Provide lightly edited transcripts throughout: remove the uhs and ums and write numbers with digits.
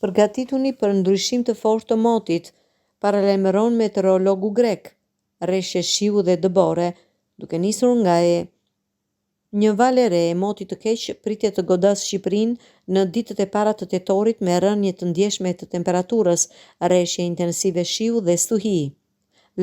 Përgatituni për ndryshim të fortë të motit, paralajmëron meteorologu grek. Rreshje shiu dhe dëbore, duke nisur nga një valë e re e motit të keq pritet të godasë Shqipërinë në ditët e para të tetorit me rënje të ndjeshme të temperaturës, rreshje intensive shiu dhe stuhi.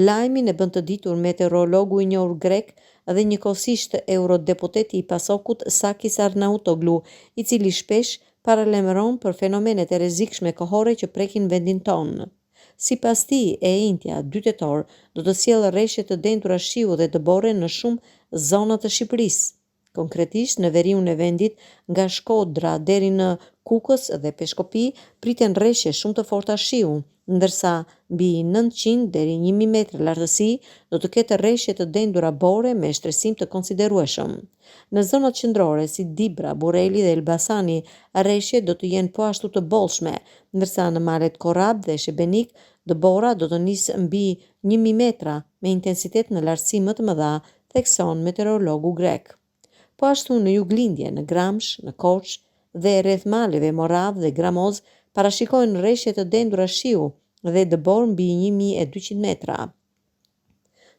Lajmin e bën të ditur meteorologu i njohur grek dhe njëkohësisht eurodeputeti i Pasokut Sakis Arnautoglu, i cili shpesh paralajmëron për fenomenet e rrezikshme kohore që prekin vendin tonë. Sipas tij, e njëjtja 2 tetor do të sjellë rreshje të dentura shiu dhe dëbore në shumë zona të Shqipërisë. Konkretisht në veriun e vendit, nga Shkodra deri në Kukës dhe Peshkopi priten rreshje shumë të forta shiu, ndërsa mbi 900 deri 1000 metra lartësi do të ketë rreshje të dendura bore me shtresim të konsiderueshëm. Në zonat qendrore si Dibra, Bureli dhe Elbasani, rreshjet do të jenë po ashtu të bollshme, ndërsa në malet Korrab dhe Shebenik, dëbora do të nisë mbi 1000 metra me intensitet në lartësi më të mëdha, thekson meteorologu grek. Po ashtu në juglindje, në Gramsh, në Korç dhe rreth maleve Morav dhe Gramoz parashikohen rreshje të dendura shiu dhe dëbor mbi 1200 metra.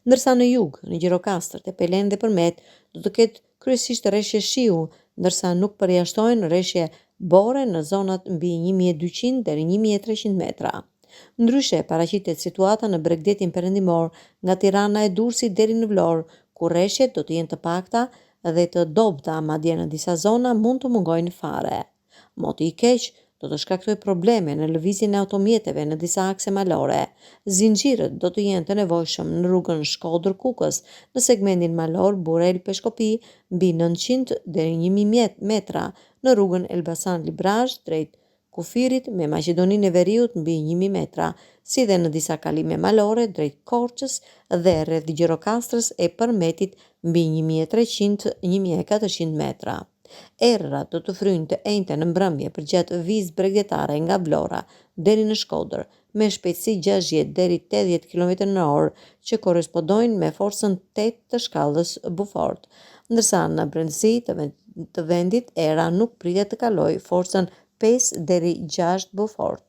Ndërsa në jug, në Gjirokastër, Tepelen dhe Përmet do të ketë kryesisht rreshje shiu, ndërsa nuk përjashtohen rreshje bore në zonat mbi 1200 deri 1300 metra. Ndryshe, paraqitet situata në Bregdetin Perëndimor, nga Tirana e Durrësit deri në Vlorë, ku rreshjet do të jenë të pakta dhe të dobta, madje në disa zona mund të mungojnë fare. Moti i keq do të shkaktojë probleme në lëvizjen e automjeteve në disa akse malore. Zinxhirët do të jenë të nevojshëm në rrugën Shkodër-Kukës, në segmentin malor Burel-Peshkopi mbi 900 deri 1000 metra, në rrugën Elbasan-Librazh drejt Kufirit me Maqedoninë e Veriut mbi 1000 metra, si dhe në disa kalime malore drejt Korçës dhe rreth Gjirokastrës e Përmetit mbi 1300-1400 metra. Errat do të fryjnë të enjte në mbrëmje përgjatë vizë bregdetare nga Vlora deri në Shkodër, me shpejtësi 60 deri 80 km/h, që korrespondojnë me forcën 8 të shkallës Beaufort, ndërsa në brendësi të vendit era nuk pritet të kalojë forcën 5 deri 6 Beaufort.